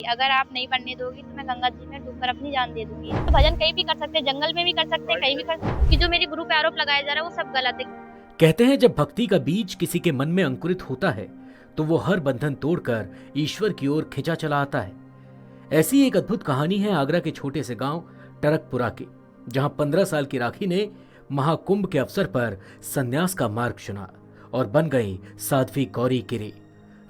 अगर आप नहीं बनने दोगी तो मैं गंगा जी में डूबकर अपनी जान दे दूंगी। तो भजन कहीं भी कर सकते हैं, जंगल में भी कर सकते हैं, कहीं भी कर, कि जो मेरे गुरु पे आरोप लगाया जा रहा है वो सब गलत है। कहते हैं जब भक्ति का बीज किसी के मन में अंकुरित होता है तो वो हर बंधन तोड़कर ईश्वर की ओर खिंचा चला आता है। ऐसी एक अद्भुत कहानी है आगरा के छोटे से गांव टरकपुरा की, जहां 15 साल की राखी ने महाकुंभ के अवसर पर संन्यास का मार्ग चुना और बन गई साध्वी गौरी गिरी।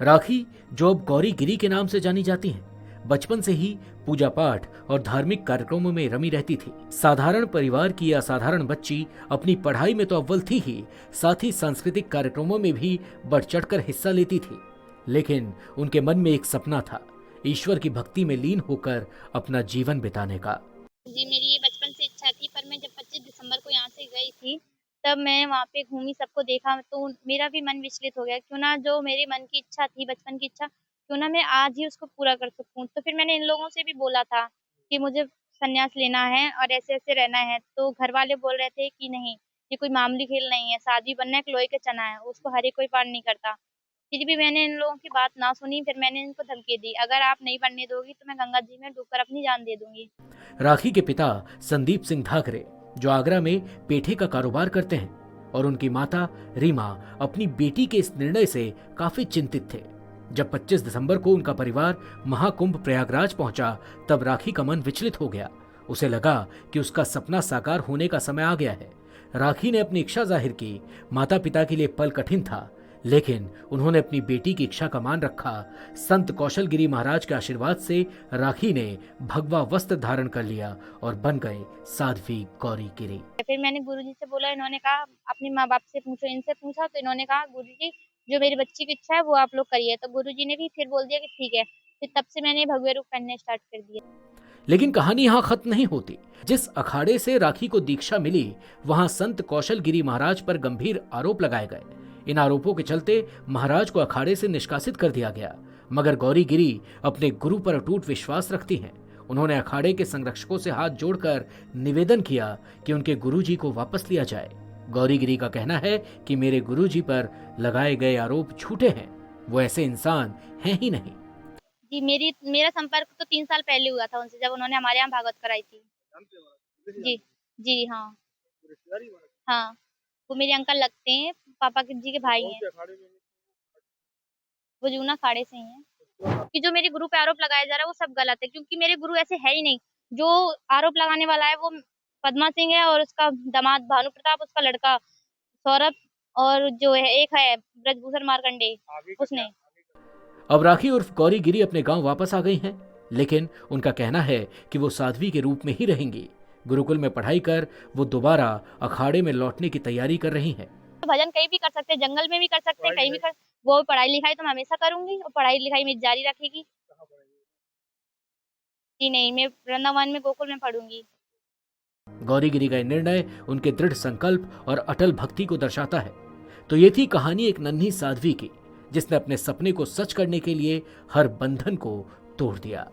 राखी, जो अब गौरी गिरी के नाम से जानी जाती हैं, बचपन से ही पूजा पाठ और धार्मिक कार्यक्रमों में रमी रहती थी। साधारण परिवार की असाधारण बच्ची अपनी पढ़ाई में तो अव्वल थी ही, साथ ही सांस्कृतिक कार्यक्रमों में भी बढ़ चढ़कर हिस्सा लेती थी। लेकिन उनके मन में एक सपना था, ईश्वर की भक्ति में लीन होकर अपना जीवन बिताने का। जी, मेरी ये बचपन से इच्छा थी, पर मैं जब 25 दिसंबर को यहाँ से गई थी, तब मैं वहाँ पे घूमी, सबको देखा, तो मेरा भी मन विचलित हो गया। क्यों ना जो मेरे मन की इच्छा थी, बचपन की इच्छा, क्यों ना मैं आज ही उसको पूरा कर सकूँ। तो फिर मैंने इन लोगों से भी बोला था कि मुझे संन्यास लेना है और ऐसे-ऐसे रहना है। तो घर वाले बोल रहे थे कि नहीं, ये कोई मामूली खेल नहीं है, साध्वी बनना एक लोहे का चना है, उसको हर एक कोई पार नहीं करता। फिर भी मैंने इन लोगों की बात ना सुनी, फिर मैंने इनको धमकी दी, अगर आप नहीं बनने दोगी तो मैं गंगा जी में डूबकर अपनी जान दे दूँगी। राखी के पिता संदीप सिंह धाकरे, जो आगरा में पेठे का कारोबार करते हैं, और उनकी माता रीमा अपनी बेटी के इस निर्णय से काफी चिंतित थे। जब 25 दिसंबर को उनका परिवार महाकुंभ प्रयागराज पहुंचा, तब राखी का मन विचलित हो गया। उसे लगा कि उसका सपना साकार होने का समय आ गया है। राखी ने अपनी इच्छा जाहिर की। माता पिता के लिए पल कठिन था, लेकिन उन्होंने अपनी बेटी की इच्छा का मान रखा। संत कौशल गिरी महाराज के आशीर्वाद से राखी ने भगवा वस्त्र धारण कर लिया और बन गए साध्वी गौरी गिरी। फिर मैंने गुरुजी से बोला, इन्होंने कहा अपने माँ-बाप से पूछो, इनसे पूछा तो इन्होंने कहा गुरुजी जो मेरी बच्ची की इच्छा है वो आप लोग करिए। तो गुरुजी ने भी फिर बोल दिया कि ठीक है। फिर तब से मैंने भगवे रूप पहनने स्टार्ट कर दिए। लेकिन कहानी यहाँ खत्म नहीं होती। जिस अखाड़े से राखी को दीक्षा मिली, वहां संत कौशल गिरी महाराज पर गंभीर आरोप लगाए गए। इन आरोपों के चलते महाराज को अखाड़े से निष्कासित कर दिया गया। मगर गौरी गिरी अपने गुरु पर अटूट विश्वास रखती हैं। उन्होंने अखाड़े के संरक्षकों से हाथ जोड़कर निवेदन किया कि उनके गुरुजी को वापस लिया जाए। गौरी गिरी का कहना है कि मेरे गुरुजी पर लगाए गए आरोप झूठे हैं, वो ऐसे इंसान हैं ही नहीं। जी, मेरा संपर्क तो 3 साल पहले हुआ था उनसे, जब उन्होंने हमारे यहाँ भागवत कराई थी। जी, जी हाँ। हाँ, वो मेरे अंकल लगते हैं, पापा के जी के भाई हैं। वो जूना अखाड़े से ही हैं। कि जो मेरे गुरु पे आरोप लगाया जा रहा है वो सब गलत है, क्योंकि मेरे गुरु ऐसे है ही नहीं। जो आरोप लगाने वाला है वो पद्मा सिंह है, और उसका दामाद भानु प्रताप, उसका लड़का सौरभ, और जो है एक है ब्रजभूषण मार्कंडेय, उसने। अब राखी उर्फ गौरी गिरी अपने गांव वापस आ गई हैं, लेकिन उनका कहना है कि वो साध्वी के रूप में ही रहेंगी। गुरुकुल में पढ़ाई कर वो दोबारा अखाड़े में लौटने की तैयारी कर रही हैं। भजन कहीं भी कर सकते हैं, जंगल में भी कर सकते हैं, कहीं भी कर। वो पढ़ाई लिखाई तो मैं हमेशा करूंगी, और पढ़ाई लिखाई मेरी जारी रखेगी। जी नहीं, मैं वृंदावन में गोकुल में पढ़ूंगी। गौरी गिरी का ये निर्णय उनके दृढ़ संकल्प और अटल भक्ति को दर्शाता है। तो ये थी कहानी एक नन्ही साध्वी की, जिसने अपने सपने को सच करने के लिए हर बंधन को तोड़ दिया।